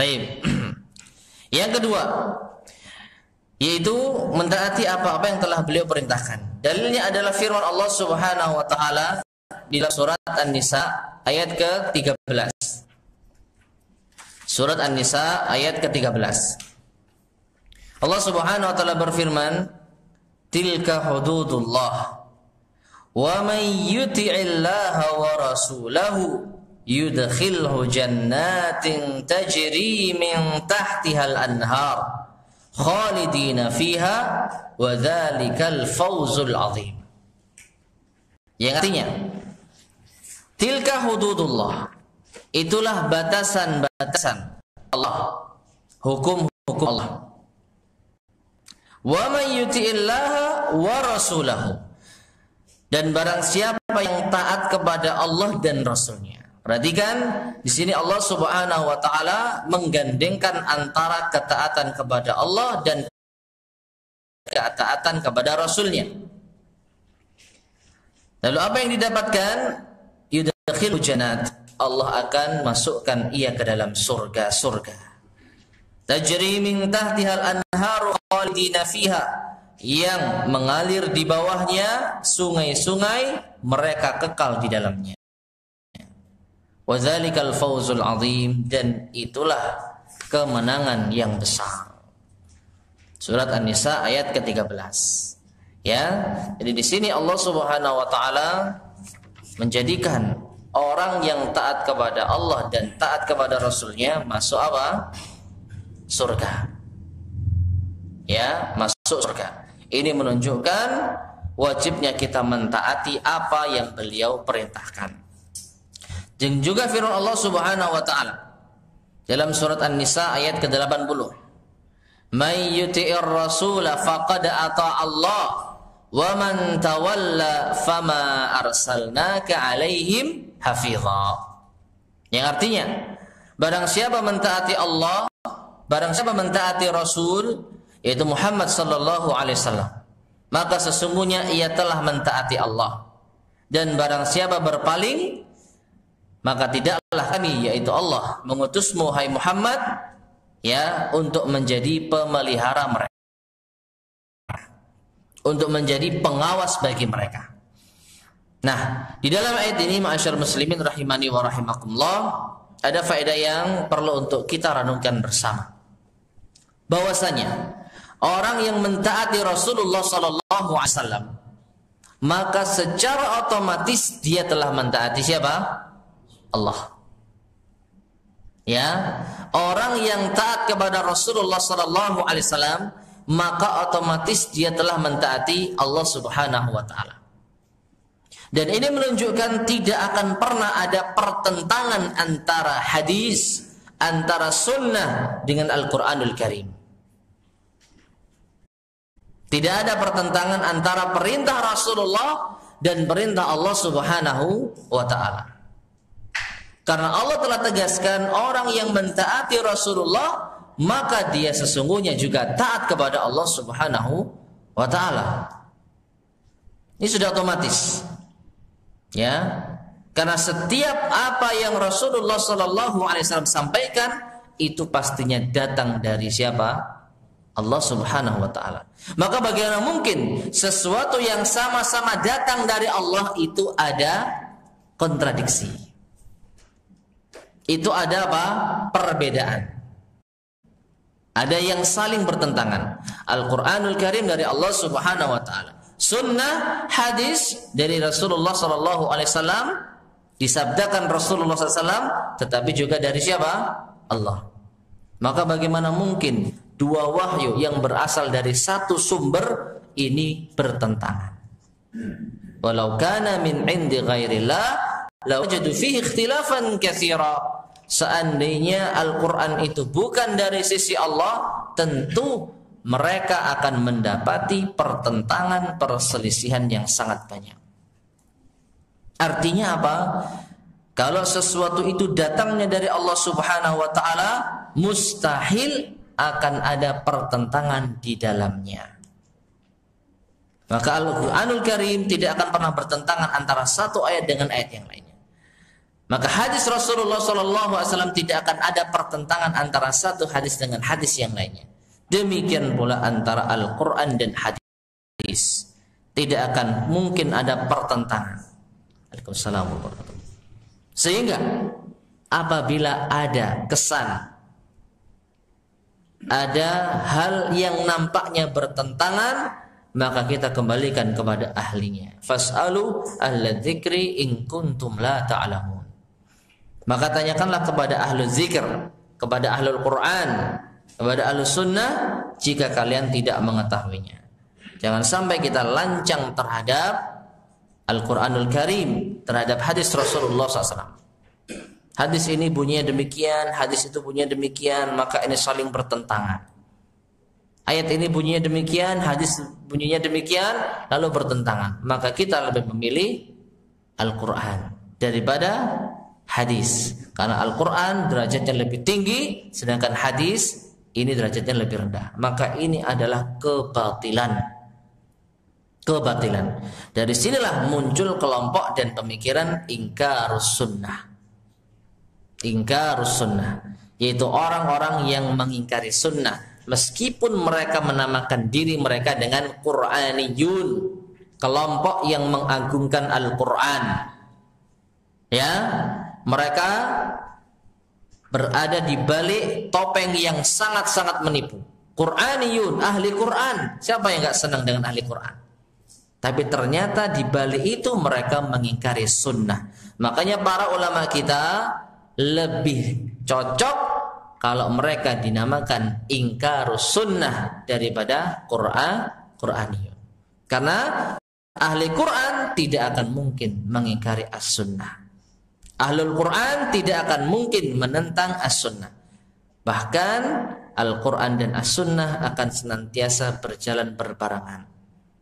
Baik. Yang kedua, yaitu mentaati apa-apa yang telah beliau perintahkan. Dalilnya adalah firman Allah Subhanahu wa taala di dalam surat An-Nisa ayat ke-13. Surat An-Nisa ayat ke-13. Allah Subhanahu wa taala berfirman, "Tilka hududullah. Wa man yuti'illaha wa rasulahu yudkhilhu jannatin tajri min tahtihal anhar khalidina fiha wa dzalikal fawzul azim." Yang artinya, tilka hududullah, itulah batasan-batasan Allah, hukum-hukum Allah. Wa man yuti'illaha wa rasulahu, dan barang siapa yang taat kepada Allah dan Rasulnya. Perhatikan di sini Allah Subhanahu wa taala menggandengkan antara ketaatan kepada Allah dan ketaatan kepada Rasulnya. Lalu apa yang didapatkan? Yudkhilul jannat, Allah akan masukkan ia ke dalam surga-surga. Tajri min tahtihal anharu khalidina fiha, yang mengalir di bawahnya sungai-sungai, mereka kekal di dalamnya. Wa dzalikal fawzul azim, dan itulah kemenangan yang besar. Surat An-Nisa ayat ke-13. Ya, jadi di sini Allah Subhanahu wa taala menjadikan orang yang taat kepada Allah dan taat kepada Rasulnya masuk apa? Surga. Ya, masuk surga. Ini menunjukkan wajibnya kita mentaati apa yang beliau perintahkan. Dan juga firman Allah Subhanahu wa taala dalam surat An-Nisa ayat ke-80. May yuti'ir rasula faqad ata'a Allah wa man tawalla fama arsalnaka 'alaihim hafidha. Yang artinya, barang siapa mentaati Allah, barang siapa mentaati Rasul, yaitu Muhammad sallallahu alaihi wasallam, maka sesungguhnya ia telah mentaati Allah. Dan barang siapa berpaling, maka tidaklah kami, yaitu Allah, mengutusmu hai Muhammad, ya, untuk menjadi pemelihara mereka, untuk menjadi pengawas bagi mereka. Nah, di dalam ayat ini, ma'asyar muslimin rahimani wa rahimakumullah, ada faedah yang perlu untuk kita renungkan bersama. Bahwasanya orang yang mentaati Rasulullah sallallahu alaihi wasallam, maka secara otomatis dia telah mentaati siapa? Allah. Ya, orang yang taat kepada Rasulullah sallallahu alaihi wasallam, maka otomatis dia telah mentaati Allah Subhanahu wa taala. Dan ini menunjukkan tidak akan pernah ada pertentangan antara hadis, antara sunnah dengan Al-Qur'anul Karim. Tidak ada pertentangan antara perintah Rasulullah dan perintah Allah Subhanahu wa taala. Karena Allah telah tegaskan orang yang mentaati Rasulullah, maka dia sesungguhnya juga taat kepada Allah Subhanahu wa taala. Ini sudah otomatis. Ya. Karena setiap apa yang Rasulullah sallallahu alaihi wasallam sampaikan itu pastinya datang dari siapa? Allah Subhanahu wa taala. Maka bagaimana mungkin sesuatu yang sama-sama datang dari Allah itu ada kontradiksi? Itu ada apa? Perbedaan. Ada yang saling bertentangan. Al-Qur'anul Karim dari Allah Subhanahu wa taala. Sunnah, hadis dari Rasulullah sallallahu alaihi wasallam, disabdakan Rasulullah sallallahu alaihi wasallam, tetapi juga dari siapa? Allah. Maka bagaimana mungkin dua wahyu yang berasal dari satu sumber ini bertentangan? Walau kana min 'indi ghairillah lawajadu fihi ikhtilafan katsira. Seandainya Al-Qur'an itu bukan dari sisi Allah, tentu mereka akan mendapati pertentangan, perselisihan yang sangat banyak. Artinya apa? Kalau sesuatu itu datangnya dari Allah Subhanahu wa taala, mustahil akan ada pertentangan di dalamnya. Maka Al-Qur'anul Karim tidak akan pernah bertentangan antara satu ayat dengan ayat yang lainnya. Maka hadis Rasulullah SAW tidak akan ada pertentangan antara satu hadis dengan hadis yang lainnya. Demikian pula antara Al-Quran dan hadis. Tidak akan mungkin ada pertentangan. Waalaikumsalam warahmatullahi wabarakatuh. Sehingga apabila ada kesan, ada hal yang nampaknya bertentangan, maka kita kembalikan kepada ahlinya. Fas'alu ahla dzikri in kuntum la ta'lamun. Maka tanyakanlah kepada ahlu zikr, kepada ahlul Quran, kepada ahlu sunnah jika kalian tidak mengetahuinya. Jangan sampai kita lancang terhadap Al-Quranul Karim, terhadap hadis Rasulullah SAW. Hadis ini bunyinya demikian, hadis itu bunyinya demikian, maka ini saling bertentangan. Ayat ini bunyinya demikian, hadis bunyinya demikian, lalu bertentangan. Maka kita lebih memilih Al-Quran daripada hadis. Karena Al-Quran derajatnya lebih tinggi, sedangkan hadis ini derajatnya lebih rendah. Maka ini adalah kebatilan. Kebatilan. Dari sinilah muncul kelompok dan pemikiran ingkarus sunnah. Ingkarus sunnah, yaitu orang-orang yang mengingkari sunnah meskipun mereka menamakan diri mereka dengan Qur'aniyun, kelompok yang mengagungkan Al-Quran. Ya, mereka berada di balik topeng yang sangat-sangat menipu. Qur'aniyun, ahli Quran. Siapa yang gak senang dengan ahli Quran? Tapi ternyata di balik itu mereka mengingkari sunnah. Makanya para ulama kita lebih cocok kalau mereka dinamakan ingkarus sunnah daripada Qur'aniyun. Karena ahli Quran tidak akan mungkin mengingkari as-sunnah. Ahlul Quran tidak akan mungkin menentang as-sunnah. Bahkan Al-Quran dan as-sunnah akan senantiasa berjalan berbarengan.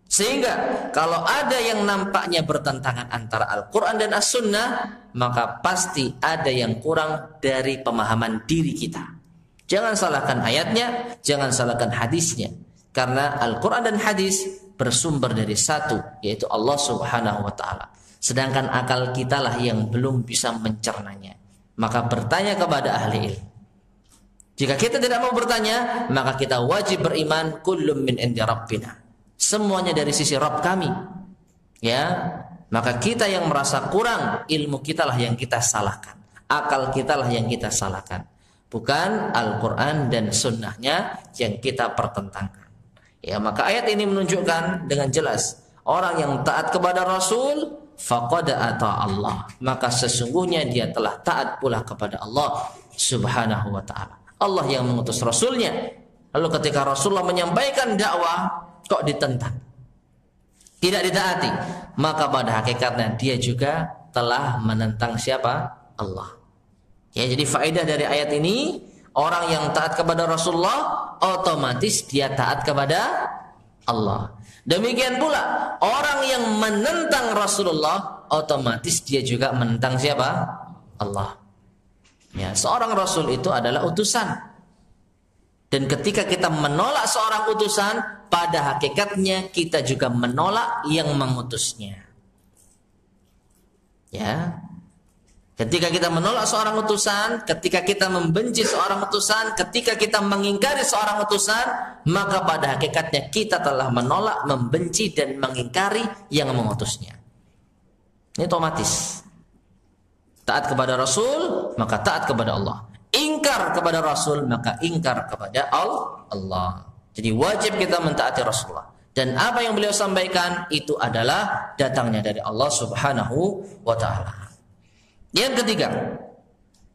Sehingga kalau ada yang nampaknya bertentangan antara Al-Quran dan as-sunnah, maka pasti ada yang kurang dari pemahaman diri kita. Jangan salahkan ayatnya, jangan salahkan hadisnya. Karena Al-Quran dan hadis bersumber dari satu, yaitu Allah Subhanahu wa ta'ala. Sedangkan akal kita lah yang belum bisa mencernanya. Maka bertanya kepada ahli ilmu. Jika kita tidak mau bertanya, maka kita wajib beriman kullum min indi rabbina. Semuanya dari sisi Rabb kami. Ya, maka kita yang merasa kurang, ilmu kita lah yang kita salahkan. Akal kita lah yang kita salahkan. Bukan Al-Quran dan sunnahnya yang kita pertentangkan. Ya, maka ayat ini menunjukkan dengan jelas, orang yang taat kepada Rasul faqad ata Allah, maka sesungguhnya dia telah taat pula kepada Allah Subhanahu wa ta'ala. Allah yang mengutus Rasulnya. Lalu ketika Rasulullah menyampaikan dakwah, kok ditentang, tidak ditaati, maka pada hakikatnya dia juga telah menentang siapa? Allah. Ya, jadi faedah dari ayat ini, orang yang taat kepada Rasulullah otomatis dia taat kepada Allah. Demikian pula orang yang menentang Rasulullah otomatis dia juga menentang siapa? Allah. Ya, seorang Rasul itu adalah utusan. Dan ketika kita menolak seorang utusan, pada hakikatnya kita juga menolak yang mengutusnya. Ya. Ketika kita menolak seorang utusan, ketika kita membenci seorang utusan, ketika kita mengingkari seorang utusan, maka pada hakikatnya kita telah menolak, membenci dan mengingkari yang mengutusnya. Ini otomatis. Taat kepada Rasul, maka taat kepada Allah. Ingkar kepada Rasul, maka ingkar kepada Allah. Jadi wajib kita mentaati Rasulullah. Dan apa yang beliau sampaikan itu adalah datangnya dari Allah Subhanahu wa ta'ala. Yang ketiga,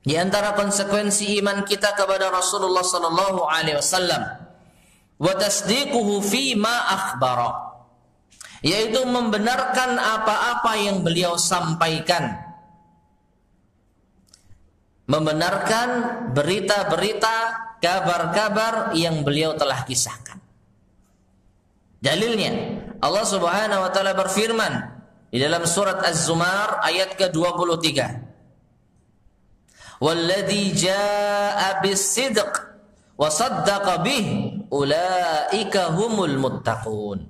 di antara konsekuensi iman kita kepada Rasulullah sallallahu alaihi wasallam, wa tasdiquhu fi ma akhbara, yaitu membenarkan apa-apa yang beliau sampaikan. Membenarkan berita-berita, kabar-kabar yang beliau telah kisahkan. Dalilnya, Allah Subhanahu wa ta'ala berfirman di dalam surat Az-Zumar ayat ke-23. Walladzi jaa'a bis-sidq wa saddaqa bih ulaika humul muttaqun.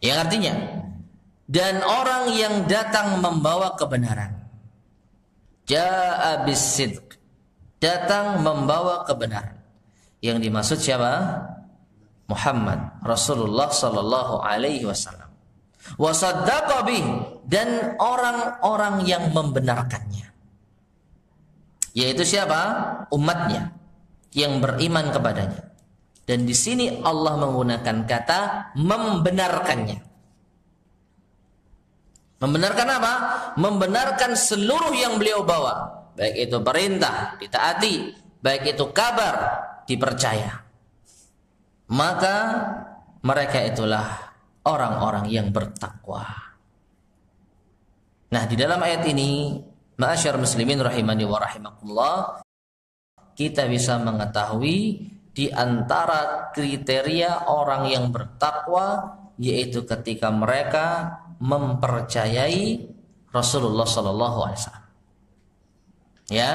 Yang artinya, dan orang yang datang membawa kebenaran jaa bis-sidq, datang membawa kebenaran. Yang dimaksud siapa? Muhammad Rasulullah sallallahu alaihi wasallam. Wa saddaqa bih, dan orang-orang yang membenarkannya. Yaitu siapa? Umatnya yang beriman kepadanya. Dan di sini Allah menggunakan kata membenarkannya. Membenarkan apa? Membenarkan seluruh yang beliau bawa. Baik itu perintah, ditaati. Baik itu kabar, dipercaya. Maka mereka itulah orang-orang yang bertakwa. Nah, di dalam ayat ini, ma'asyar muslimin rahimani wa rahimakumullah, kita bisa mengetahui di antara kriteria orang yang bertakwa, yaitu ketika mereka mempercayai Rasulullah sallallahu alaihi wasallam. Ya.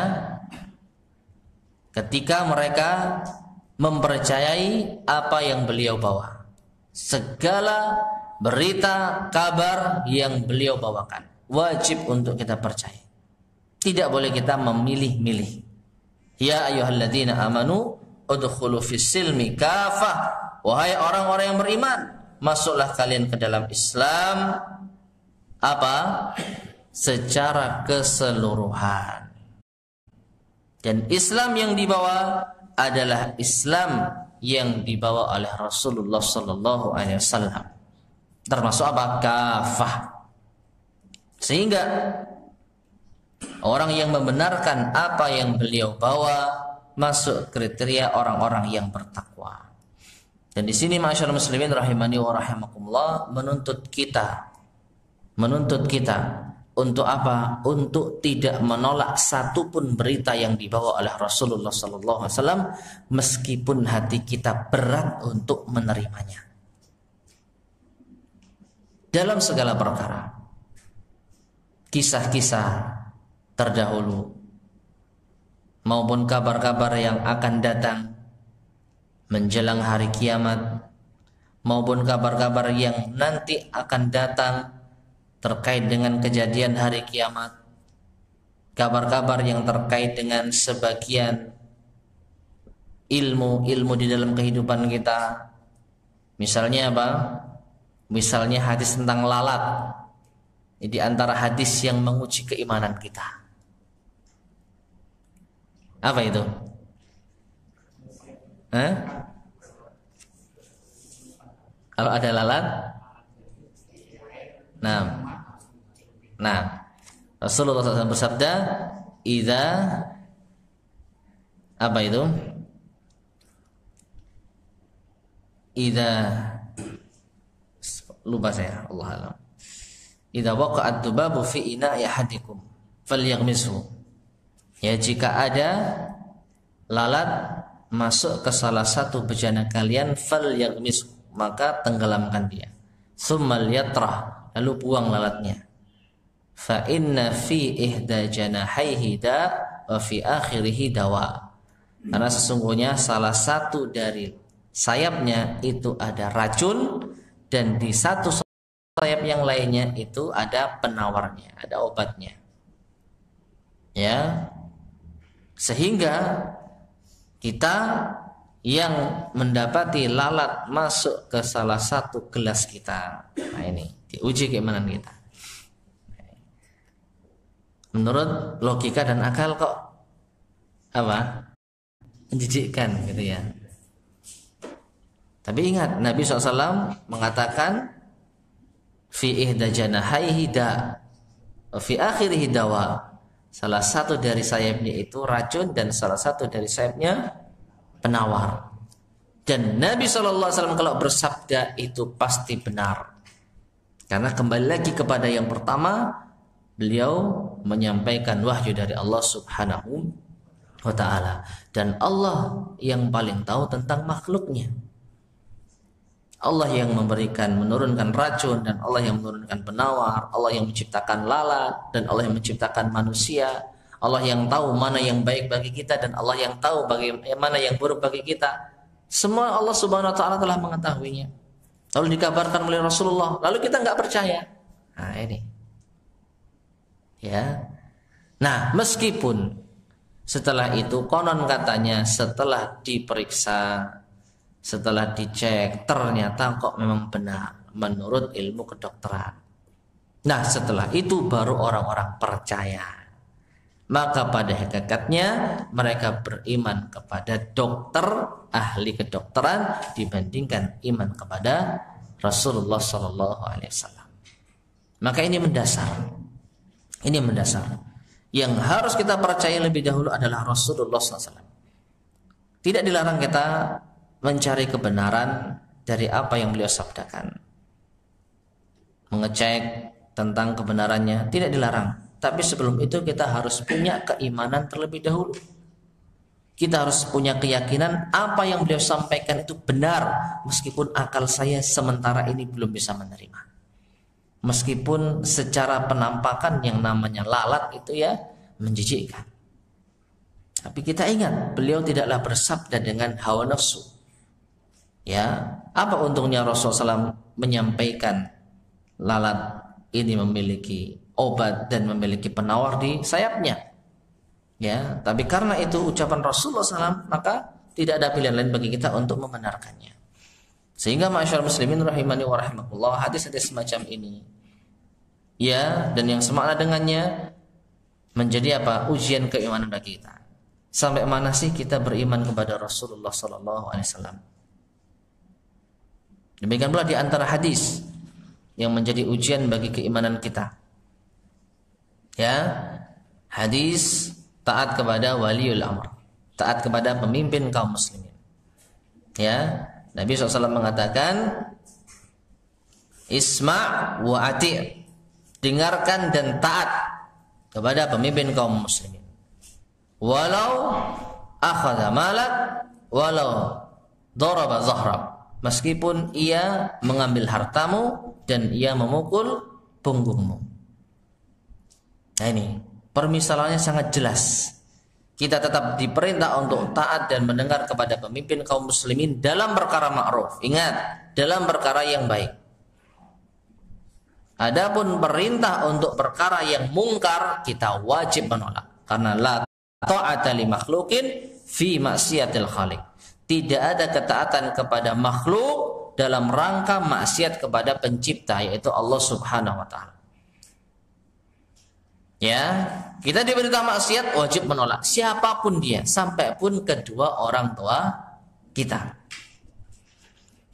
Ketika mereka mempercayai apa yang beliau bawa, segala berita, kabar yang beliau bawakan, wajib untuk kita percaya. Tidak boleh kita memilih-milih. Ya ayyuhalladzina amanu udkhulu fis-silmi kafah. Wahai orang-orang yang beriman, masuklah kalian ke dalam Islam apa? Secara keseluruhan. Dan Islam yang dibawa adalah Islam yang dibawa oleh Rasulullah sallallahu alaihi wasallam. Termasuk apa? Kafah. Sehingga orang yang membenarkan apa yang beliau bawa masuk kriteria orang-orang yang bertakwa. Dan di sini ma'asyarul muslimin rahimani wa rahimakumullah menuntut kita untuk apa? Untuk tidak menolak satupun berita yang dibawa oleh Rasulullah sallallahu alaihi wasallam meskipun hati kita berat untuk menerimanya. Dalam segala perkara, kisah-kisah terdahulu maupun kabar-kabar yang akan datang menjelang hari kiamat maupun kabar-kabar yang nanti akan datang terkait dengan kejadian hari kiamat, kabar-kabar yang terkait dengan sebagian ilmu di dalam kehidupan kita. Misalnya apa? Misalnya hadis tentang lalat. Di antara hadis yang menguji keimanan kita. Apa itu? Kalau ada lalat? Nah, Rasulullah SAW bersabda, "Idza apa itu? Idza lupa saya, Allah alam. Idza waqa'at dubabu fi ina'i ahadikum falyaghmishu." Ya, jika ada lalat masuk ke salah satu bejana kalian, falyaghmishu, maka tenggelamkan dia. Tsummal yatrah, lalu buang lalatnya. Fa inna fi ihda janahaihi da wa fi akhirih dawa. Karena sesungguhnya salah satu dari sayapnya itu ada racun dan di satu sayap yang lainnya itu ada penawarnya, ada obatnya. Ya. Sehingga kita yang mendapati lalat masuk ke salah satu gelas kita, nah ini diuji keimanan kita. Menurut logika dan akal kok apa? Menjijikkan gitu ya. Tapi ingat, Nabi SAW mengatakan fi ihda janahaihi da wa fi akhirih dawa. Salah satu dari sayapnya itu racun dan salah satu dari sayapnya penawar. Dan Nabi SAW kalau bersabda itu pasti benar. Karena kembali lagi kepada yang pertama, beliau menyampaikan wahyu dari Allah Subhanahu wa ta'ala. Dan Allah yang paling tahu tentang makhluknya. Allah yang menurunkan racun, dan Allah yang menurunkan penawar, Allah yang menciptakan lalat, dan Allah yang menciptakan manusia. Allah yang tahu mana yang baik bagi kita, dan Allah yang tahu bagaimana yang buruk bagi kita. Semua Allah Subhanahu wa ta'ala telah mengetahuinya. Lalu dikabarkan oleh Rasulullah, lalu kita nggak percaya. Nah ini. Ya. Nah, meskipun setelah itu konon katanya setelah diperiksa, setelah dicek, ternyata kok memang benar menurut ilmu kedokteran. Nah, setelah itu baru orang-orang percaya. Maka pada hakikatnya mereka beriman kepada dokter, ahli kedokteran dibandingkan iman kepada Rasulullah SAW. Maka ini mendasar. Ini mendasar. Yang harus kita percaya lebih dahulu adalah Rasulullah SAW. Tidak dilarang kita mencari kebenaran dari apa yang beliau sabdakan, mengecek tentang kebenarannya, tidak dilarang. Tapi sebelum itu kita harus punya keimanan terlebih dahulu. Kita harus punya keyakinan apa yang beliau sampaikan itu benar, meskipun akal saya sementara ini belum bisa menerima. Meskipun secara penampakan yang namanya lalat itu ya menjijikkan. Tapi kita ingat, beliau tidaklah bersabda dengan hawa nafsu. Ya, apa untungnya Rasulullah SAW menyampaikan lalat ini memiliki obat dan memiliki penawar di sayapnya. Ya, tapi karena itu ucapan Rasulullah SAW, maka tidak ada pilihan lain bagi kita untuk membenarkannya. Sehingga ma'asyar muslimin rahimani wa rahimakumullah, hadis-hadis semacam ini, ya, dan yang semakna dengannya menjadi apa? Ujian keimanan bagi kita. Sampai mana sih kita beriman kepada Rasulullah SAW? Demikian pula di antara hadis yang menjadi ujian bagi keimanan kita. Ya, hadis taat kepada waliul amr, taat kepada pemimpin kaum muslimin. Ya, Nabi SAW mengatakan, isma' wa ati', dengarkan dan taat kepada pemimpin kaum muslimin. Walau akhadha malak, walau daraba zahrak, meskipun ia mengambil hartamu dan ia memukul punggungmu. Nah, ini permisalannya sangat jelas. Kita tetap diperintah untuk taat dan mendengar kepada pemimpin kaum muslimin dalam perkara ma'ruf. Ingat, dalam perkara yang baik. Adapun perintah untuk perkara yang mungkar, kita wajib menolak. Karena la ta'ata li makhlukin fi maksiatil khaliq. Tidak ada ketaatan kepada makhluk dalam rangka maksiat kepada pencipta, yaitu Allah Subhanahu wa taala. Ya, kita diperintah maksiat, wajib menolak siapapun dia, sampai pun kedua orang tua kita.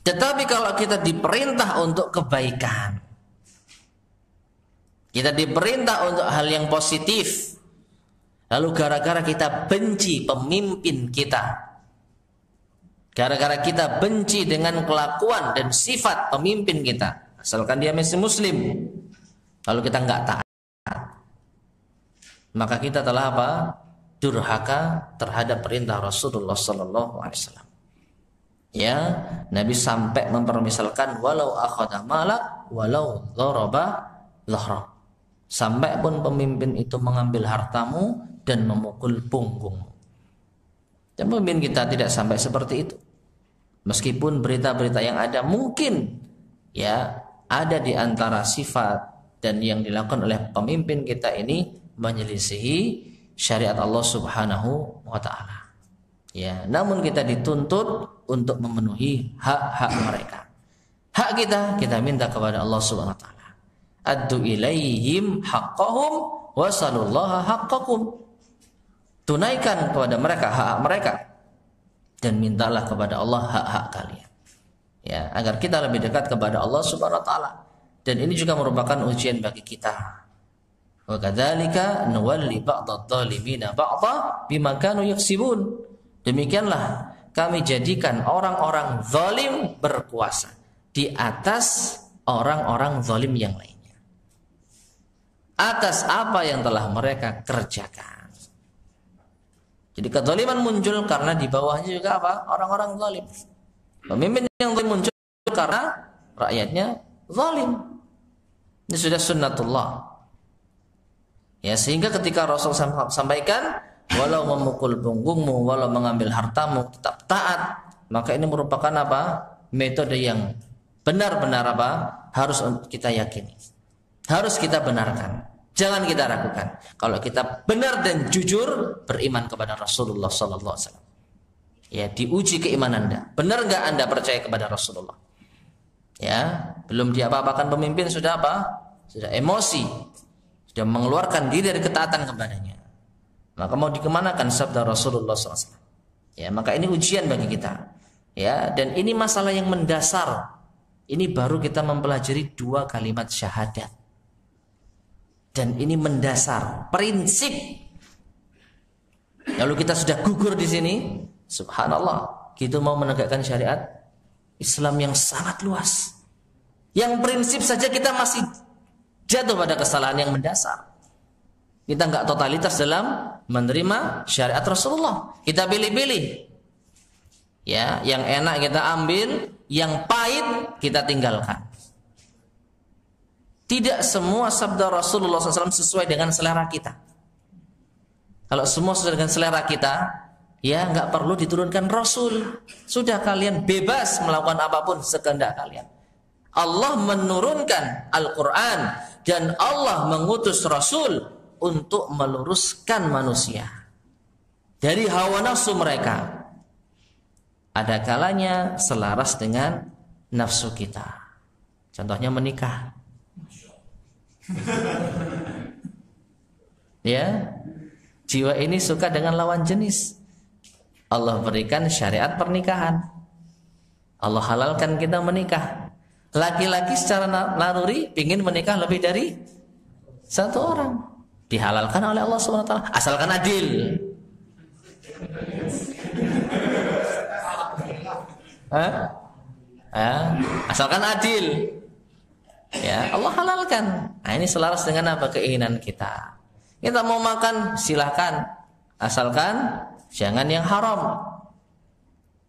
Tetapi kalau kita diperintah untuk kebaikan, kita diperintah untuk hal yang positif, lalu gara-gara kita benci pemimpin kita, gara-gara kita benci dengan kelakuan dan sifat pemimpin kita, asalkan dia masih muslim, lalu kita nggak taat, maka kita telah apa? Durhaka terhadap perintah Rasulullah SAW. Ya, Nabi sampai mempermisalkan walau akhadha malak, walau daraba zahrak. Sampai pun pemimpin itu mengambil hartamu dan memukul punggungmu. Dan pemimpin kita tidak sampai seperti itu. Meskipun berita-berita yang ada mungkin ya ada di antara sifat dan yang dilakukan oleh pemimpin kita ini menyelisihi syariat Allah Subhanahu wa taala. Ya, namun kita dituntut untuk memenuhi hak-hak mereka. Hak kita minta kepada Allah Subhanahu wa taala. Addu ilaihim haqqahum wa salullaha haqqakum. Tunaikan kepada mereka hak-hak mereka dan mintalah kepada Allah hak-hak kalian. Ya, agar kita lebih dekat kepada Allah Subhanahu wa taala. Dan ini juga merupakan ujian bagi kita. Wa kadzalika nuwalli ba'dadh dhalimina ba'dha bima kanu yaksibun. Demikianlah kami jadikan orang-orang zalim berkuasa di atas orang-orang zalim yang lainnya, atas apa yang telah mereka kerjakan. Jadi kezaliman muncul karena di bawahnya juga apa? Orang-orang zalim. Pemimpin yang zalim muncul karena rakyatnya zalim. Ini sudah sunnatullah. Ya, sehingga ketika Rasul sampaikan walau memukul punggungmu, walau mengambil hartamu, tetap taat, maka ini merupakan apa? Metode yang benar-benar apa? Harus kita yakini, harus kita benarkan. Jangan kita ragukan kalau kita benar dan jujur beriman kepada Rasulullah sallallahu alaihi wasallam. Ya, diuji keimanan Anda. Benar enggak Anda percaya kepada Rasulullah? Ya, belum diapa-apakan pemimpin sudah apa? Sudah emosi. Sudah mengeluarkan diri dari ketaatan kepadanya. Maka mau dikemanakan sabda Rasulullah SAW? Ya, maka ini ujian bagi kita. Ya, dan ini masalah yang mendasar. Ini baru kita mempelajari 2 kalimat syahadat. Dan ini mendasar, prinsip. Lalu kita sudah gugur di sini, subhanallah, kita mau menegakkan syariat Islam yang sangat luas. Yang prinsip saja kita masih jatuh pada kesalahan yang mendasar. Kita enggak totalitas dalam menerima syariat Rasulullah. Kita pilih-pilih. Ya, yang enak kita ambil, yang pahit kita tinggalkan. Tidak semua sabda Rasulullah SAW sesuai dengan selera kita. Kalau semua sesuai dengan selera kita, ya nggak perlu diturunkan Rasul. Sudah kalian bebas melakukan apapun sekehendak kalian. Allah menurunkan Al-Quran dan Allah mengutus Rasul untuk meluruskan manusia dari hawa nafsu mereka. Ada kalanya selaras dengan nafsu kita. Contohnya menikah. Ya, jiwa ini suka dengan lawan jenis. Allah berikan syariat pernikahan. Allah halalkan kita menikah. Laki-laki secara naluri ingin menikah lebih dari 1 orang. Dihalalkan oleh Allah SWT, asalkan adil. Asalkan adil. Ya, Allah halalkan. Nah, ini selaras dengan apa? Keinginan kita. Kita mau makan silahkan, asalkan jangan yang haram.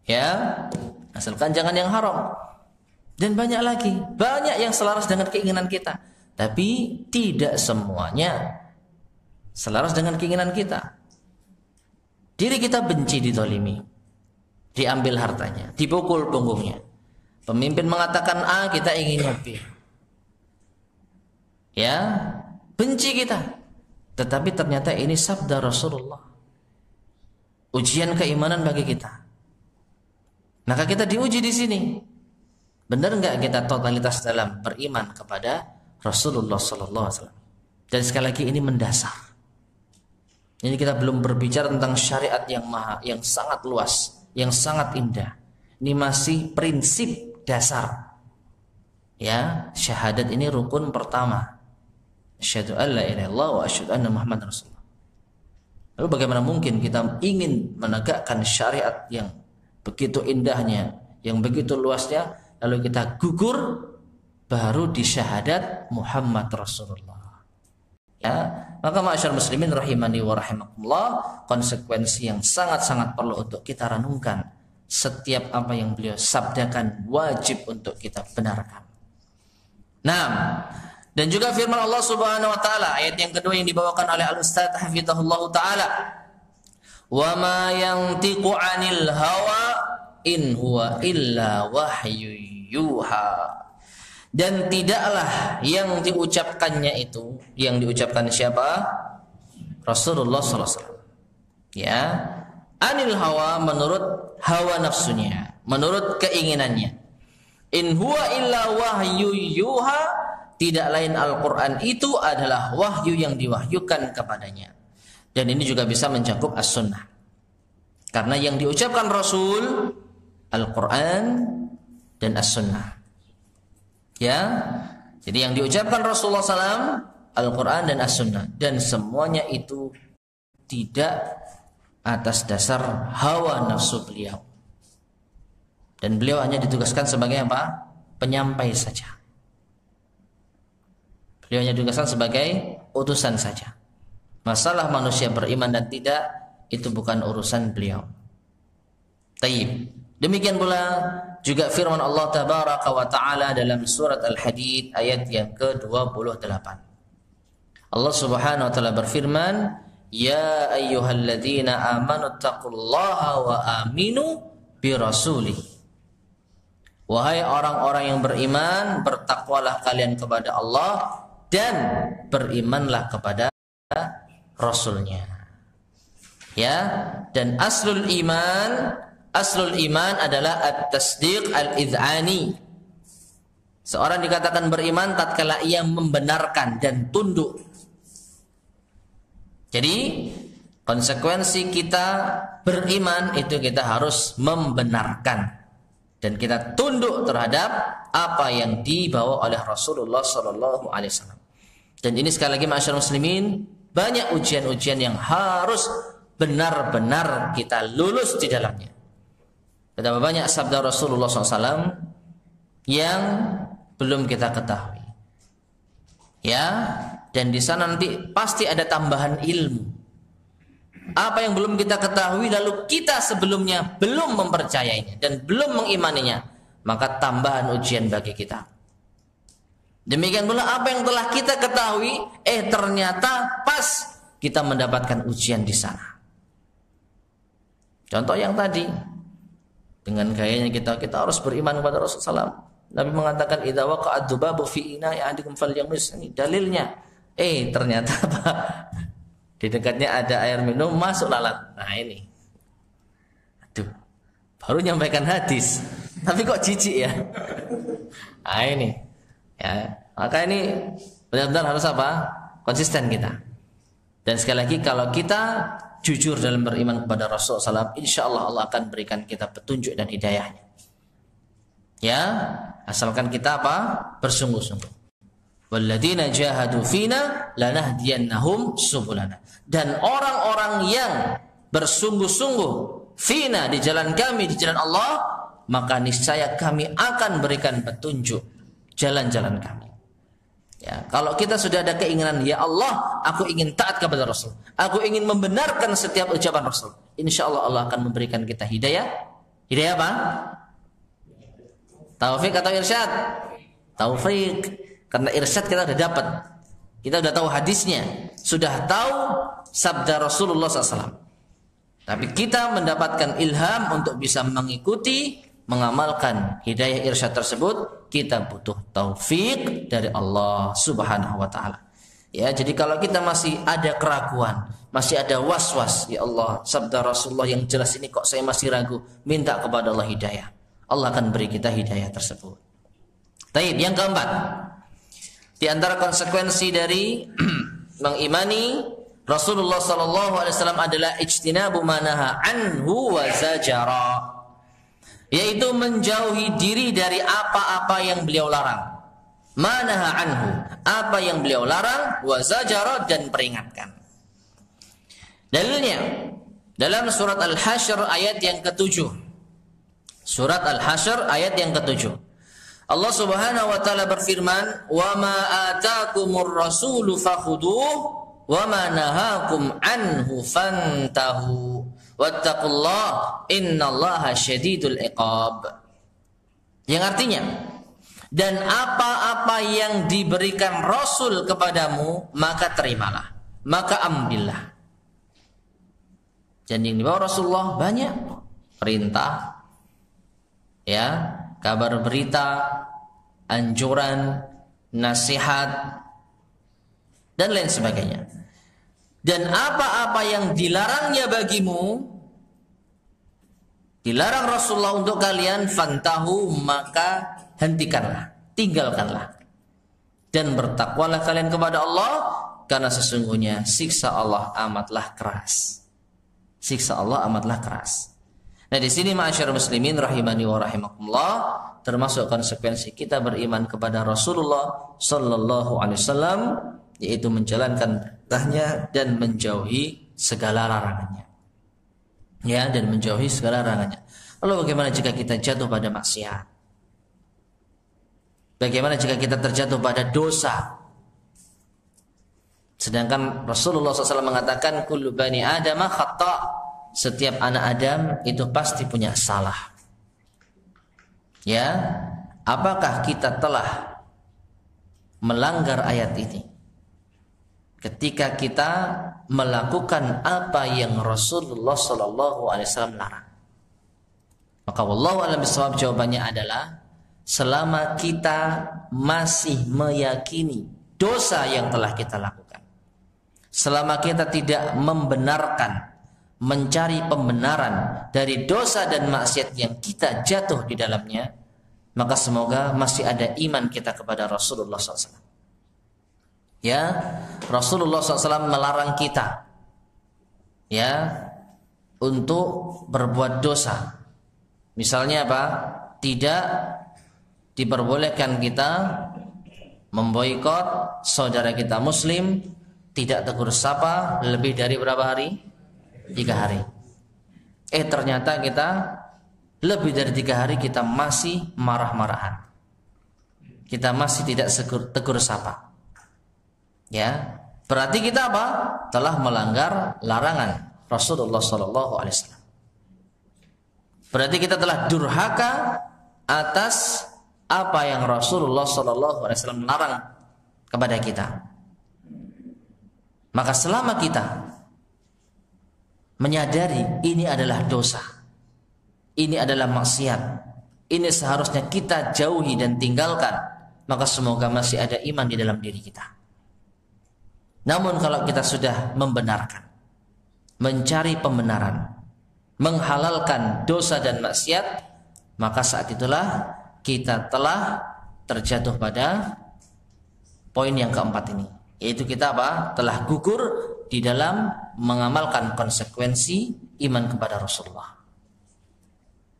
Ya, asalkan jangan yang haram. Dan banyak lagi, banyak yang selaras dengan keinginan kita. Tapi tidak semuanya selaras dengan keinginan kita. Diri kita benci ditolimi, diambil hartanya, dipukul punggungnya. Pemimpin mengatakan A, kita inginnya B. Ya, benci kita. Tetapi ternyata ini sabda Rasulullah. Ujian keimanan bagi kita. Maka kita diuji di sini. Benar enggak kita totalitas dalam beriman kepada Rasulullah sallallahu alaihi wasallam? Dan sekali lagi ini mendasar. Ini kita belum berbicara tentang syariat yang sangat luas, yang sangat indah. Ini masih prinsip dasar. Ya, syahadat ini rukun pertama. Asyhadu an la ilaha illallah wa asyhadu anna Muhammadar Rasulullah. Lalu bagaimana mungkin kita ingin menegakkan syariat yang begitu indahnya, yang begitu luasnya, lalu kita gugur baru di syahadat Muhammad Rasulullah. Ya, maka ma'asyar muslimin rahimani wa rahimakumullah, konsekuensi yang sangat-sangat perlu untuk kita renungkan. Setiap apa yang beliau sabdakan wajib untuk kita benarkan. Nah, dan juga firman Allah Subhanahu wa taala, ayat yang kedua yang dibawakan oleh Al-Ustaz hafizahullah taala. Wa ma yantiqu 'anil hawa in huwa illa wahyu yuha. Dan tidaklah yang diucapkannya itu, yang diucapkan siapa? Rasulullah sallallahu alaihi wasallam. Ya, anil hawa menurut hawa nafsunya, menurut keinginannya. In huwa illa wahyu yuha. Tidak lain Al-Quran itu adalah wahyu yang diwahyukan kepadanya. Dan ini juga bisa mencakup as-sunnah. Karena yang diucapkan Rasul, Al-Quran dan as-sunnah. Ya, jadi yang diucapkan Rasulullah SAW, Al-Quran dan as-sunnah. Dan semuanya itu tidak atas dasar hawa nafsu beliau. Dan beliau hanya ditugaskan sebagai apa? Penyampai saja. Beliau hanya ditugaskan sebagai utusan saja. Masalah manusia beriman dan tidak, itu bukan urusan beliau. Taib. Demikian pula juga firman Allah Tabaraka wa Ta'ala dalam surat Al-Hadid ayat yang ke-28. Allah Subhanahu wa Ta'ala berfirman, Ya ayyuhalladzina amanu taqullaha wa aminu birasulih. Wahai orang-orang yang beriman, bertakwalah kalian kepada Allah dan berimanlah kepada Rasulnya. Ya, dan aslul iman adalah at-tasdiq al-idhani. Seorang dikatakan beriman tatkala ia membenarkan dan tunduk. Jadi konsekuensi kita beriman itu kita harus membenarkan dan kita tunduk terhadap apa yang dibawa oleh Rasulullah sallallahu alaihi wasallam. Dan ini sekali lagi masyarakat muslimin, banyak ujian-ujian yang harus benar-benar kita lulus di dalamnya. Betapa banyak sabda Rasulullah SAW yang belum kita ketahui. Ya, dan di sana nanti pasti ada tambahan ilmu. Apa yang belum kita ketahui lalu kita sebelumnya belum mempercayainya dan belum mengimaninya, maka tambahan ujian bagi kita. Demikian pula apa yang telah kita ketahui, ternyata pas kita mendapatkan ujian di sana. Contoh yang tadi, dengan gayanya kita harus beriman kepada Rasulullah SAW. Nabi mengatakan idza waqa'ad dubabu fi ina'i ahadikum falyaghmis. Ini dalilnya. Ternyata apa? Di dekatnya ada air minum, masuk lalat. Nah ini. Aduh. Baru nyampaikan hadis. Tapi kok jijik ya? Nah ini. Ya, maka ini benar-benar harus apa? Konsisten kita. Dan sekali lagi kalau kita jujur dalam beriman kepada Rasulullah SAW, insya Allah akan berikan kita petunjuk dan hidayahnya. Ya, asalkan kita apa? Bersungguh-sungguh. Walladzina jahadu fina lanahdiyannahum subulana. Dan orang-orang yang bersungguh-sungguh fina di jalan kami, di jalan Allah, maka niscaya kami akan berikan petunjuk jalan-jalan kami. Ya, kalau kita sudah ada keinginan, ya Allah, aku ingin taat kepada Rasul, aku ingin membenarkan setiap ucapan Rasul, insya Allah Allah akan memberikan kita hidayah. Hidayah apa? Taufik atau irsyad? Taufik. Karena irsyad kita sudah dapat, kita sudah tahu hadisnya, sudah tahu sabda Rasulullah SAW. Tapi kita mendapatkan ilham untuk bisa mengikuti, mengamalkan hidayah irsyad tersebut, kita butuh taufik dari Allah Subhanahu wa taala. Ya, jadi kalau kita masih ada keraguan, masih ada was-was, ya Allah, sabda Rasulullah yang jelas ini kok saya masih ragu, minta kepada Allah hidayah. Allah akan beri kita hidayah tersebut. Baik, yang keempat, di antara konsekuensi dari mengimani Rasulullah sallallahu alaihi wasallam adalah ijtinabu manaha anhu wa zajara, yaitu menjauhi diri dari apa-apa yang beliau larang. Manaha anhu, apa yang beliau larang, wa zajara, dan peringatkan. Dalilnya dalam surat Al-Hasyr ayat yang ke-7. Surat Al-Hasyr ayat yang ke-7. Allah Subhanahu wa taala berfirman, "Wa ma ataakumur rasulu fakhuduhu wa ma nahakum anhu fantahu wattaqullaha innallaha syadidul iqab." Yang artinya, dan apa-apa yang diberikan Rasul kepadamu, maka terimalah, maka ambillah. Dan yang dibawa Rasulullah banyak perintah, ya, kabar berita, anjuran, nasihat, dan lain sebagainya. Dan apa-apa yang dilarangnya bagimu, dilarang Rasulullah untuk kalian, fantahu, maka hentikanlah, tinggalkanlah. Dan bertakwalah kalian kepada Allah, karena sesungguhnya siksa Allah amatlah keras. Siksa Allah amatlah keras. Nah, di sini ma'asyar muslimin rahimani wa rahimakumullah, termasuk konsekuensi kita beriman kepada Rasulullah sallallahu alaihi wasallam, yaitu menjalankan perintahnya dan menjauhi segala larangannya. Ya, dan menjauhi segala larangannya. Lalu bagaimana jika kita jatuh pada maksiat? Bagaimana jika kita terjatuh pada dosa? Sedangkan Rasulullah SAW mengatakan kullu bani adama khata'. Setiap anak Adam itu pasti punya salah. Ya, apakah kita telah melanggar ayat ini ketika kita melakukan apa yang Rasulullah SAW larang? Maka wallahu a'lam bishawab, jawabannya adalah selama kita masih meyakini dosa yang telah kita lakukan. Selama kita tidak membenarkan, mencari pembenaran dari dosa dan maksiat yang kita jatuh di dalamnya, maka semoga masih ada iman kita kepada Rasulullah SAW. Ya, Rasulullah SAW melarang kita, ya, untuk berbuat dosa. Misalnya apa? Tidak diperbolehkan kita memboikot saudara kita Muslim, tidak tegur sapa lebih dari berapa hari? 3 hari. Ternyata kita lebih dari 3 hari kita masih marah-marahan. Kita masih tidak tegur sapa. Ya, berarti kita apa? Telah melanggar larangan Rasulullah SAW. Berarti kita telah durhaka atas apa yang Rasulullah SAW melarang kepada kita. Maka selama kita menyadari ini adalah dosa, ini adalah maksiat, ini seharusnya kita jauhi dan tinggalkan, maka semoga masih ada iman di dalam diri kita. Namun kalau kita sudah membenarkan, mencari pembenaran, menghalalkan dosa dan maksiat, maka saat itulah kita telah terjatuh pada poin yang keempat ini, yaitu kita apa? Telah gugur di dalam mengamalkan konsekuensi iman kepada Rasulullah.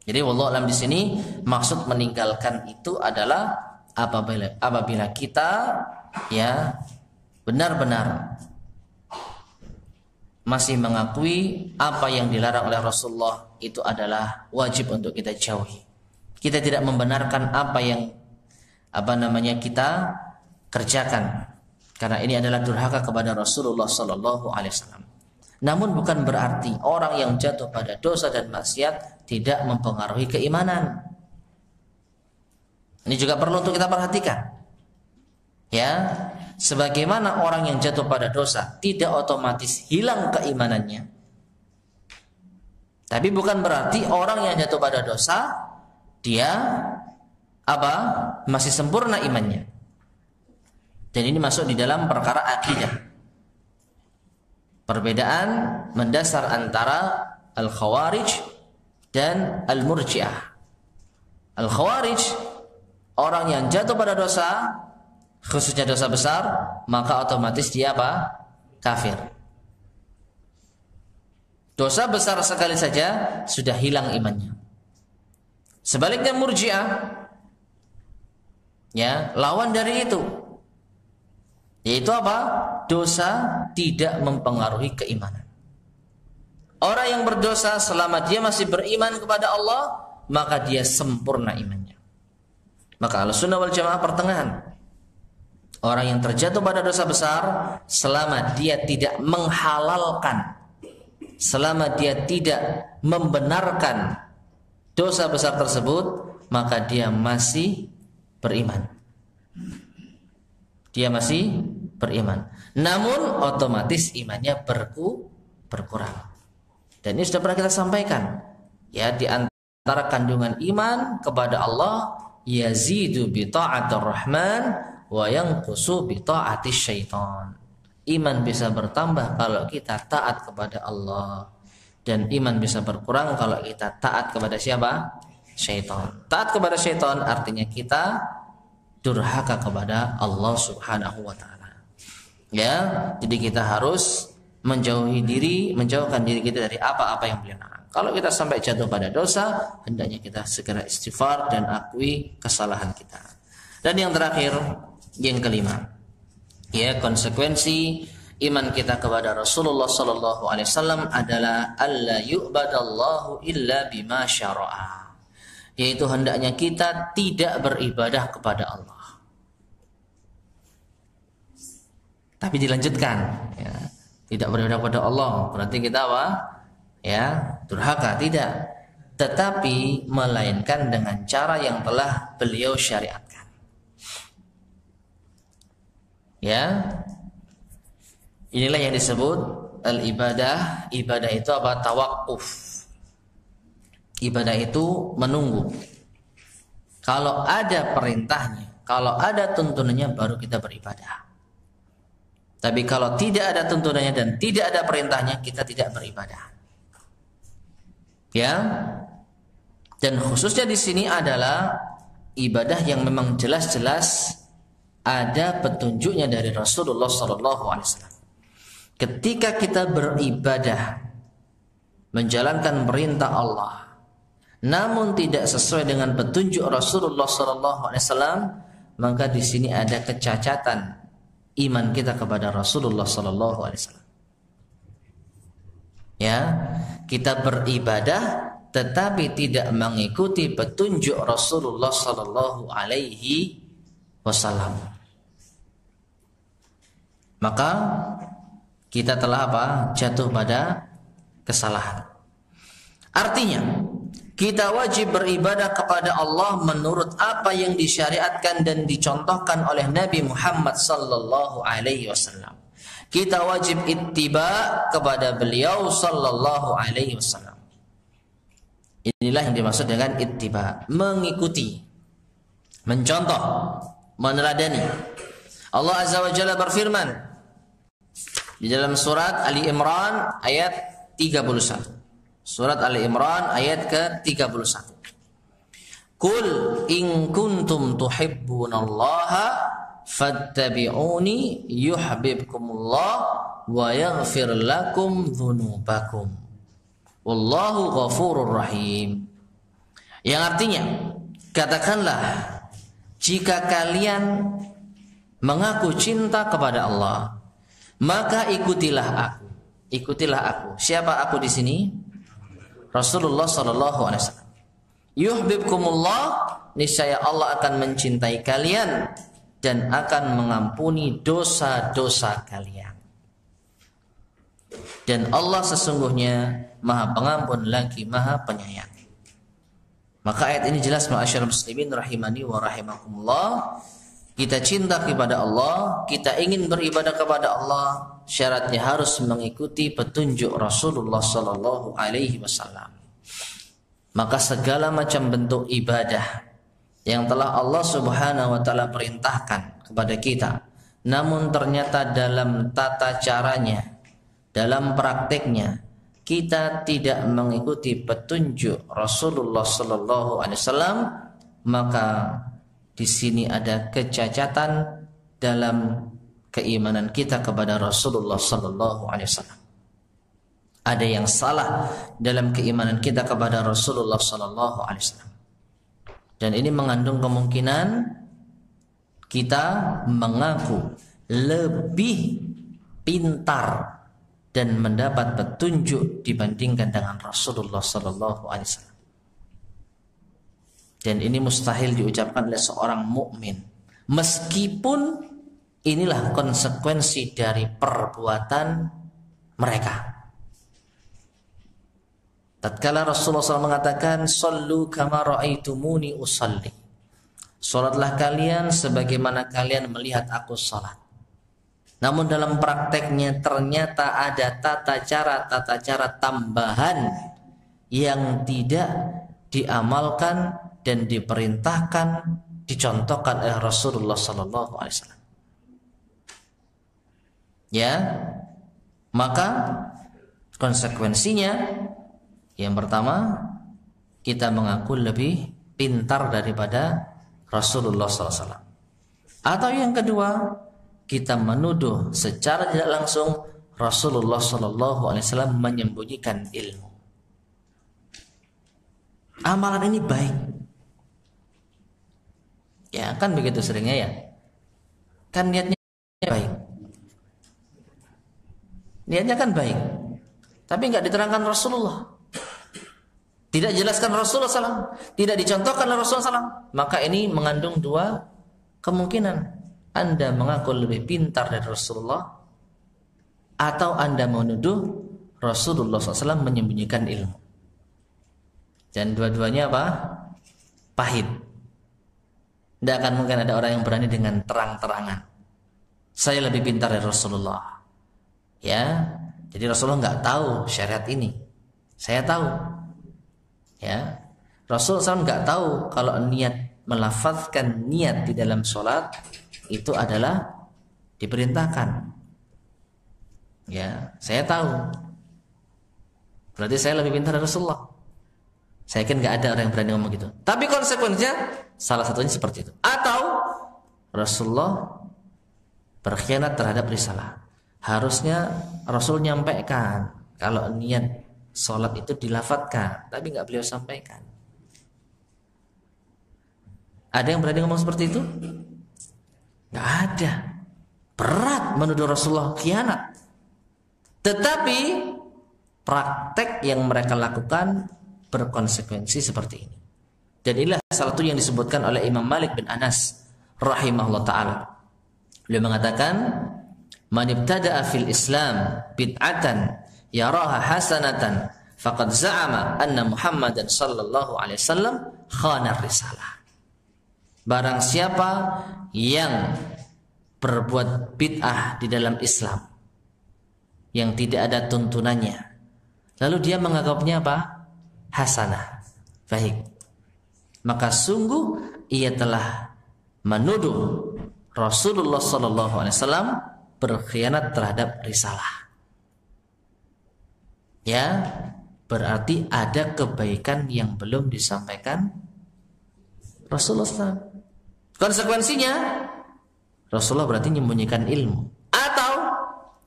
Jadi wallahu alam di sini maksud meninggalkan itu adalah apabila kita ya benar-benar masih mengakui apa yang dilarang oleh Rasulullah itu adalah wajib untuk kita jauhi. Kita tidak membenarkan apa yang kita kerjakan, karena ini adalah durhaka kepada Rasulullah Sallallahu Alaihi Wasallam. Namun bukan berarti orang yang jatuh pada dosa dan maksiat tidak mempengaruhi keimanan. Ini juga perlu untuk kita perhatikan. Ya, sebagaimana orang yang jatuh pada dosa tidak otomatis hilang keimanannya, tapi bukan berarti orang yang jatuh pada dosa dia masih sempurna imannya. Dan ini masuk di dalam perkara akidah. Perbedaan mendasar antara Al-Khawarij dan Al-Murji'ah. Al-Khawarij, orang yang jatuh pada dosa, khususnya dosa besar, maka otomatis dia kafir. Dosa besar sekali saja sudah hilang imannya. Sebaliknya Murji'ah, ya, lawan dari itu, yaitu dosa tidak mempengaruhi keimanan. Orang yang berdosa selama dia masih beriman kepada Allah, maka dia sempurna imannya. Maka Ahlussunnah wal Jamaah pertengahan. Orang yang terjatuh pada dosa besar, selama dia tidak menghalalkan, selama dia tidak membenarkan dosa besar tersebut, maka dia masih beriman. Dia masih beriman. Namun otomatis imannya berkurang. Dan ini sudah pernah kita sampaikan. Ya, di antara kandungan iman kepada Allah, yazidu bi ta'atir rahman wa yanqusu bi ta'atis syaitan. Iman bisa bertambah kalau kita taat kepada Allah, dan iman bisa berkurang kalau kita taat kepada siapa? Syaitan. Taat kepada syaitan artinya kita durhaka kepada Allah Subhanahu wa taala. Ya, jadi kita harus menjauhkan diri kita dari apa-apa yang beliau larang. Kalau kita sampai jatuh pada dosa, hendaknya kita segera istighfar dan akui kesalahan kita. Dan yang terakhir, yang kelima, ya, konsekuensi iman kita kepada Rasulullah sallallahu alaihi wasallam adalah alla yu'badallahu illa bima syara'a. Yaitu hendaknya kita tidak beribadah kepada Allah. Tapi dilanjutkan, ya, tidak beribadah kepada Allah berarti kita ya, durhaka, tidak. Tetapi melainkan dengan cara yang telah beliau syariatkan. Ya, inilah yang disebut al-ibadah. Ibadah itu tawakuf. Ibadah itu menunggu. Kalau ada perintahnya, kalau ada tuntunannya, baru kita beribadah. Tapi kalau tidak ada tuntunannya dan tidak ada perintahnya, kita tidak beribadah. Ya. Dan khususnya di sini adalah ibadah yang memang jelas-jelas ada petunjuknya dari Rasulullah SAW. Ketika kita beribadah, menjalankan perintah Allah, namun tidak sesuai dengan petunjuk Rasulullah SAW, maka di sini ada kecacatan iman kita kepada Rasulullah sallallahu alaihi wasallam. Ya, kita beribadah tetapi tidak mengikuti petunjuk Rasulullah sallallahu alaihi wasallam. Maka kita telah apa? Jatuh pada kesalahan. Artinya, kita wajib beribadah kepada Allah menurut apa yang disyariatkan dan dicontohkan oleh Nabi Muhammad sallallahu alaihi wasallam. Kita wajib ittiba kepada beliau sallallahu alaihi wasallam. Inilah yang dimaksud dengan ittiba, mengikuti, mencontoh, meneladani. Allah Azza wa Jalla berfirman di dalam surat Ali Imran ayat 31. Surat Ali Imran ayat ke-31. Qul in kuntum tuhibbunallaha fattabi'uni yuhibbukumullah wa yaghfir lakum dzunubakum. Wallahu ghafurur rahim. Yang artinya, katakanlah, jika kalian mengaku cinta kepada Allah, maka ikutilah aku. Ikutilah aku. Siapa aku di sini? Rasulullah sallallahu alaihi wasallam. Yuhibbukumullah, niscaya Allah akan mencintai kalian dan akan mengampuni dosa-dosa kalian. Dan Allah sesungguhnya Maha Pengampun lagi Maha Penyayang. Maka ayat ini jelas, ma'asyiral muslimin rahimani wa rahimakumullah. Kita cinta kepada Allah, kita ingin beribadah kepada Allah, syaratnya harus mengikuti petunjuk Rasulullah sallallahu alaihi wasallam. Maka segala macam bentuk ibadah yang telah Allah Subhanahu wa taala perintahkan kepada kita, namun ternyata dalam tata caranya, dalam prakteknya kita tidak mengikuti petunjuk Rasulullah sallallahu alaihi wasallam, maka di sini ada kecacatan dalam keimanan kita kepada Rasulullah sallallahu alaihi wasallam. Ada yang salah dalam keimanan kita kepada Rasulullah sallallahu alaihi wasallam. Dan ini mengandung kemungkinan kita mengaku lebih pintar dan mendapat petunjuk dibandingkan dengan Rasulullah sallallahu alaihi wasallam. Dan ini mustahil diucapkan oleh seorang mukmin, meskipun inilah konsekuensi dari perbuatan mereka. Tatkala Rasulullah SAW mengatakan, "Shallu kama ra'aitumuni usalli." Salatlah kalian sebagaimana kalian melihat aku salat. Namun dalam prakteknya ternyata ada tata cara tambahan yang tidak diamalkan dan diperintahkan, dicontohkan oleh Rasulullah sallallahu alaihi wasallam. Ya, maka konsekuensinya yang pertama, kita mengaku lebih pintar daripada Rasulullah sallallahu alaihi wasallam. Atau yang kedua, kita menuduh secara tidak langsung Rasulullah sallallahu alaihi wasallam menyembunyikan ilmu. Amalan ini baik. Ya kan begitu seringnya ya. Kan niatnya baik. Niatnya kan baik. Tapi nggak diterangkan Rasulullah. Tidak jelaskan Rasulullah SAW. Tidak dicontohkan oleh Rasulullah SAW. Maka ini mengandung dua kemungkinan. Anda mengaku lebih pintar dari Rasulullah, atau Anda menuduh Rasulullah SAW menyembunyikan ilmu. Dan dua-duanya apa? Pahit. Tidak akan mungkin ada orang yang berani dengan terang-terangan, saya lebih pintar dari Rasulullah. Ya, jadi Rasulullah nggak tahu syariat ini, saya tahu. Ya, Rasulullah SAW nggak tahu kalau niat, melafazkan niat di dalam sholat itu adalah diperintahkan. Ya, saya tahu. Berarti saya lebih pintar dari Rasulullah. Saya yakin nggak ada orang yang berani ngomong gitu. Tapi konsekuensinya salah satunya seperti itu. Atau Rasulullah berkhianat terhadap risalah. Harusnya Rasul nyampaikan kalau niat sholat itu dilafadzkan, tapi nggak beliau sampaikan. Ada yang berani ngomong seperti itu? Nggak ada. Berat menuduh Rasulullah khianat. Tetapi praktek yang mereka lakukan berkonsekuensi seperti ini. Dan inilah salah satu yang disebutkan oleh Imam Malik bin Anas rahimahullah ta'ala. Beliau mengatakan, man ibtada'a fil Islam bid'atan yaraha hasanatan faqad za'ama anna Muhammadan sallallahu alaihi wasallam khana risalah. Barang siapa yang berbuat bid'ah di dalam Islam yang tidak ada tuntunannya, lalu dia menganggapnya apa? Hasanah, baik, maka sungguh ia telah menuduh Rasulullah sallallahu alaihi wasallam berkhianat terhadap risalah. Ya, berarti ada kebaikan yang belum disampaikan Rasulullah SAW. Konsekuensinya Rasulullah berarti menyembunyikan ilmu, atau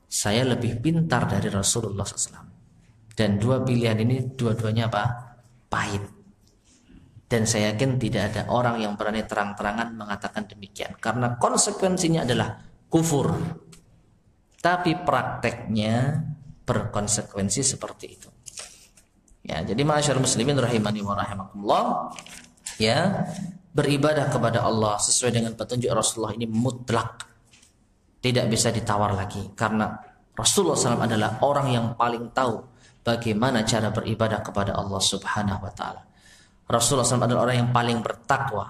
saya lebih pintar dari Rasulullah SAW. Dan dua pilihan ini dua-duanya apa? Pahit. Dan saya yakin tidak ada orang yang berani terang-terangan mengatakan demikian, karena konsekuensinya adalah kufur. Tapi prakteknya berkonsekuensi seperti itu. Ya, jadi ma'asyarul muslimin rahimani wa rahimakumullah, ya, beribadah kepada Allah sesuai dengan petunjuk Rasulullah ini mutlak, tidak bisa ditawar lagi, karena Rasulullah SAW adalah orang yang paling tahu bagaimana cara beribadah kepada Allah Subhanahu wa ta'ala. Rasulullah SAW adalah orang yang paling bertakwa,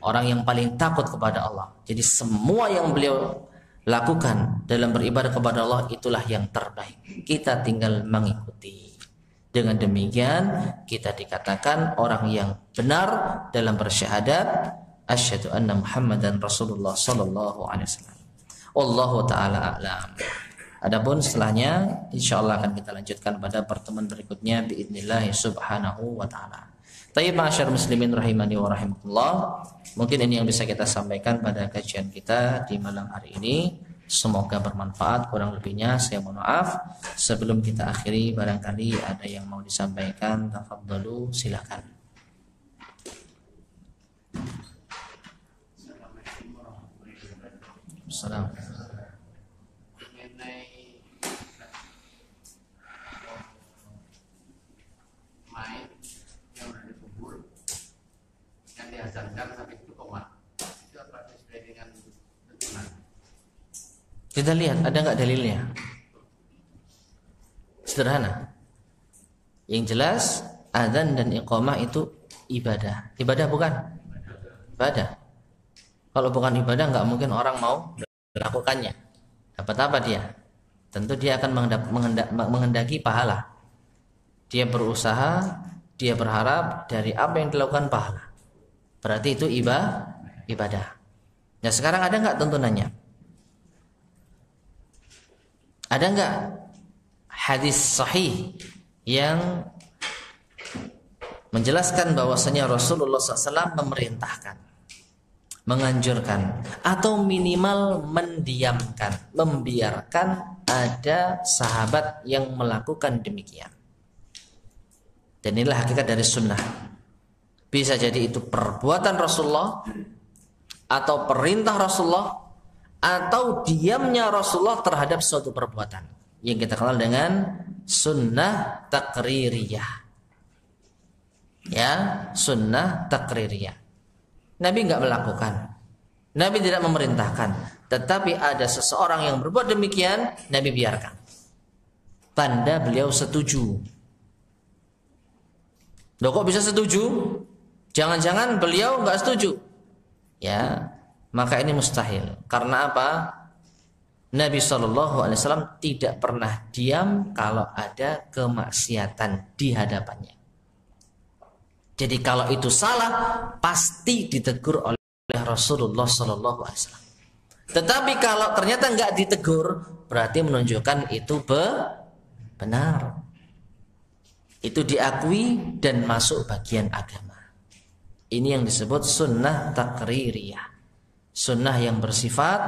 orang yang paling takut kepada Allah. Jadi semua yang beliau lakukan dalam beribadah kepada Allah itulah yang terbaik. Kita tinggal mengikuti. Dengan demikian kita dikatakan orang yang benar dalam bersyahadat asyhadu anna Muhammadan Rasulullah sallallahu alaihi wasallam. Wallahu taala a'lam. Adapun setelahnya insyaallah akan kita lanjutkan pada pertemuan berikutnya biidznillah subhanahu wa taala. Tayyib ma'asyarul muslimin rahimani wa rahimakumullah. Mungkin ini yang bisa kita sampaikan pada kajian kita di malam hari ini. Semoga bermanfaat. Kurang lebihnya saya mohon maaf. Sebelum kita akhiri, barangkali ada yang mau disampaikan, tafadhalu, silakan. Assalamualaikum. Kita lihat ada nggak dalilnya. Sederhana. Yang jelas adzan dan iqamah itu ibadah. Ibadah bukan? Ibadah. Kalau bukan ibadah nggak mungkin orang mau melakukannya. Dapat apa dia? Tentu dia akan menghendaki pahala. Dia berusaha, dia berharap dari apa yang dilakukan pahala. Berarti itu ibadah. Nah sekarang ada nggak tuntunannya? Ada nggak hadis sahih yang menjelaskan bahwasanya Rasulullah SAW memerintahkan, menganjurkan, atau minimal mendiamkan, membiarkan ada sahabat yang melakukan demikian? Dan inilah hakikat dari sunnah. Bisa jadi itu perbuatan Rasulullah, atau perintah Rasulullah, atau diamnya Rasulullah terhadap suatu perbuatan yang kita kenal dengan sunnah takririyah. Ya, sunnah takririyah. Nabi nggak melakukan, Nabi tidak memerintahkan, tetapi ada seseorang yang berbuat demikian, Nabi biarkan. Tanda beliau setuju. Loh kok bisa setuju? Jangan-jangan beliau nggak setuju? Ya, maka ini mustahil. Karena apa? Nabi SAW tidak pernah diam kalau ada kemaksiatan di hadapannya. Jadi kalau itu salah, pasti ditegur oleh Rasulullah SAW. Tetapi kalau ternyata nggak ditegur, berarti menunjukkan itu benar. Itu diakui dan masuk bagian agama. Ini yang disebut sunnah takririyah. Sunnah yang bersifat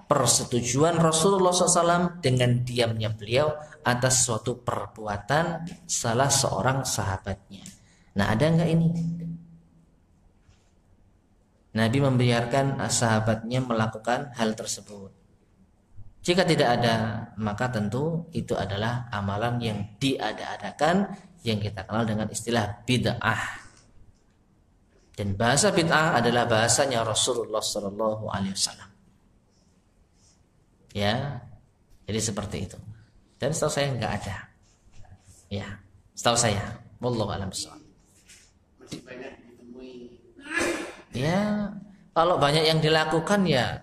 persetujuan Rasulullah SAW dengan diamnya beliau atas suatu perbuatan salah seorang sahabatnya. Nah, ada nggak ini? Nabi membiarkan sahabatnya melakukan hal tersebut. Jika tidak ada, maka tentu itu adalah amalan yang diada-adakan, yang kita kenal dengan istilah bid'ah. Dan bahasa bid'ah adalah bahasanya Rasulullah SAW. Ya, jadi seperti itu. Dan setahu saya nggak ada. Ya, setahu saya. Wallahu a'lam bishawab. Masih banyak ditemui. Ya, kalau banyak yang dilakukan ya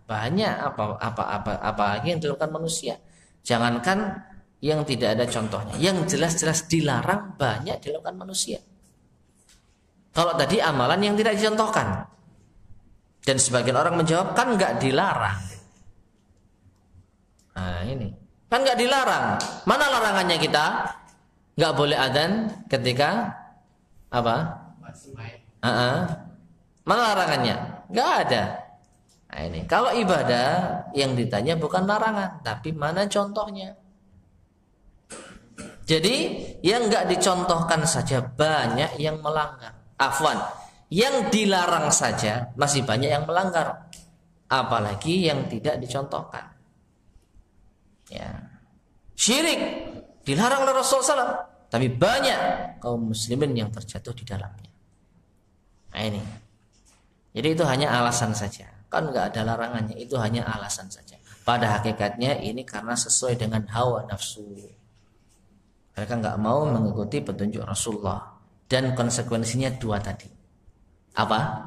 banyak apa lagi yang dilakukan manusia. Jangankan yang tidak ada contohnya, yang jelas-jelas dilarang banyak dilakukan manusia. Kalau tadi amalan yang tidak dicontohkan, dan sebagian orang menjawab kan nggak dilarang. Nah ini kan nggak dilarang. Mana larangannya kita? Nggak boleh adzan ketika apa? Mana larangannya? Nggak ada. Nah ini kalau ibadah yang ditanya bukan larangan, tapi mana contohnya? Jadi yang nggak dicontohkan saja banyak yang melanggar. Afwan, yang dilarang saja masih banyak yang melanggar, apalagi yang tidak dicontohkan. Ya, syirik dilarang oleh Rasulullah SAW, tapi banyak kaum muslimin yang terjatuh di dalamnya. Nah ini, jadi itu hanya alasan saja, kan nggak ada larangannya, itu hanya alasan saja. Pada hakikatnya ini karena sesuai dengan hawa nafsu. Mereka nggak mau mengikuti petunjuk Rasulullah. Dan konsekuensinya dua tadi. Apa?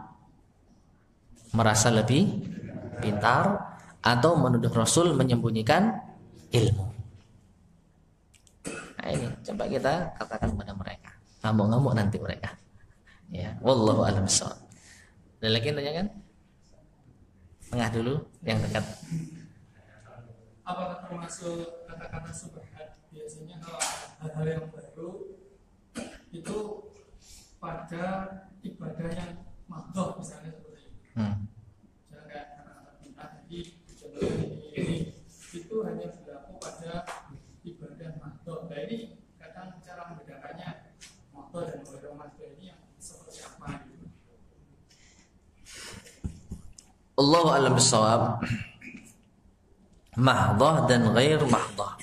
Merasa lebih pintar atau menuduh Rasul menyembunyikan ilmu. Nah ini coba kita katakan kepada mereka. Ngamuk-ngamuk nanti mereka. Ya, wallahu a'lam bishawab. Ada lagi yang tanya kan? Tengah dulu yang dekat. Apakah termasuk kata-kata subhat? Biasanya kalau hal-hal yang baru itu pada ibadah yang mahdoh misalnya seperti itu. Misalnya kayak kata-kata bid'ah tadi, contohnya ini itu hanya berlaku pada ibadah mahdoh. Nah ini kadang cara membedakannya mahdoh dan ghairu mahdoh ini yang seperti apa gitu. Allahu a'lam bishawab. Mahdoh dan ghair mahdoh.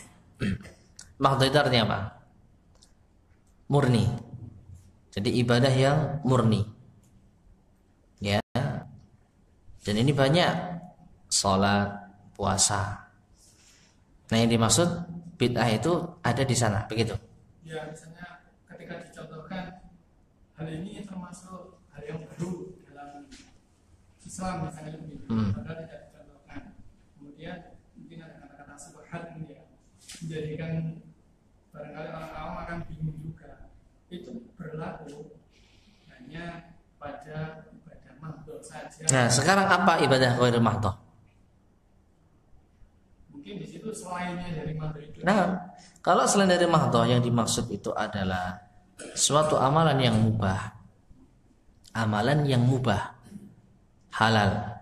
Mahdoh itu artinya apa? Murni. Jadi ibadah yang murni. Ya. Dan ini banyak, salat, puasa. Nah, yang dimaksud bid'ah itu ada di sana, begitu. Ya, misalnya ketika dicontohkan hal ini termasuk hal yang baru dalam Islam misalnya begitu. Padahal tidak dicontohkan. Kemudian mungkin ada kata-kata subhat ini ya, menjadikan barangkali orang awam akan bingung juga. Itu berlaku hanya pada ibadah mahdoh saja. Nah, sekarang apa ibadah ghair mahdoh? Mungkin di situ selainnya dari mahdoh itu. Nah, kalau selain dari mahdoh yang dimaksud itu adalah suatu amalan yang mubah. Amalan yang mubah. Halal.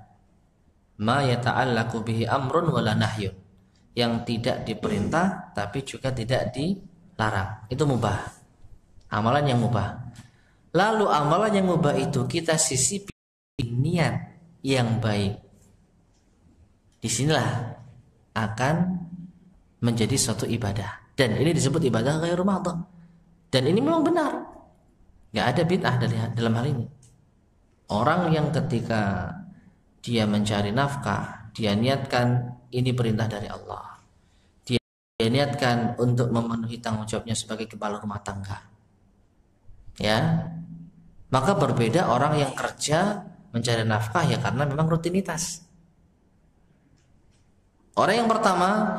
Ma yata'allaqu bihi amrun wala nahyun. Yang tidak diperintah tapi juga tidak dilarang. Itu mubah. Amalan yang mubah. Lalu amalan yang mubah itu kita sisipi niat yang baik. Disinilah akan menjadi suatu ibadah. Dan ini disebut ibadah ghairu mahdoh. Dan ini memang benar. Gak ada bid'ah dalam hal ini. Orang yang ketika dia mencari nafkah, dia niatkan ini perintah dari Allah. Dia niatkan untuk memenuhi tanggung jawabnya sebagai kepala rumah tangga. Ya, maka berbeda orang yang kerja mencari nafkah ya karena memang rutinitas. Orang yang pertama,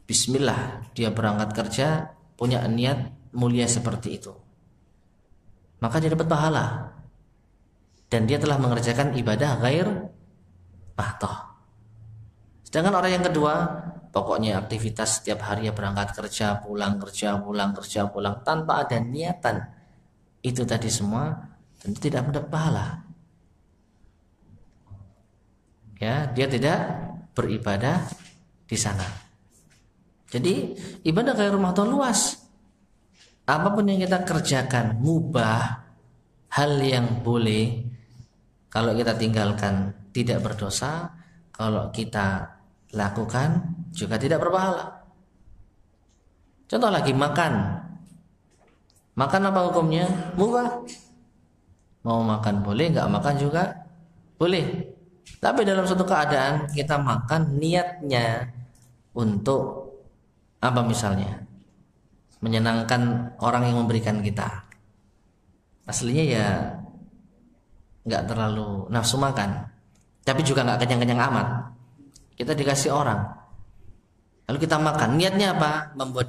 bismillah, dia berangkat kerja punya niat mulia seperti itu, maka dia dapat pahala dan dia telah mengerjakan ibadah ghair mahdoh. Sedangkan orang yang kedua pokoknya aktivitas setiap hari ya berangkat kerja, pulang kerja, pulang kerja, pulang tanpa ada niatan, itu tadi semua tentu tidak mendapat pahala. Ya, dia tidak beribadah di sana. Jadi ibadah kayak rumah Tuhan luas. Apapun yang kita kerjakan mubah, hal yang boleh, kalau kita tinggalkan tidak berdosa, kalau kita lakukan juga tidak berpahala. Contoh lagi, makan apa hukumnya? Mubah. Mau makan boleh, nggak makan juga boleh. Tapi dalam suatu keadaan kita makan niatnya untuk apa misalnya? Menyenangkan orang yang memberikan kita. Aslinya ya nggak terlalu nafsu makan, tapi juga nggak kenyang-kenyang amat. Kita dikasih orang, lalu kita makan, niatnya apa? Membuat